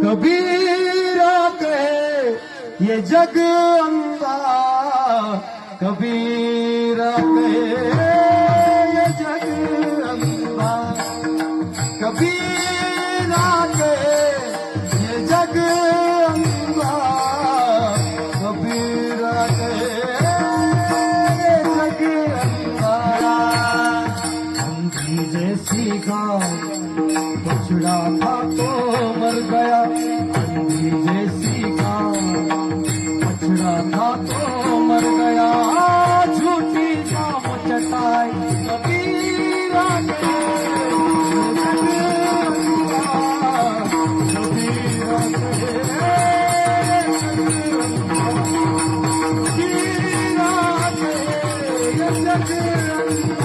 कबीरा कहे ये जग अंधा, कबीरा कहे ये जग अंधा, कबीरा कहे ये जग अंधा, कबीरा कहे ये जग अंधा। अंधी जैसी गाँव बछड़ा था तो मर गया, अंधी जैसी गाँव बछड़ा था तो मर गया, झूठी शाम चटाई कबीरा के जग अंधा, कबीरा के कबीरा के जग अंधा।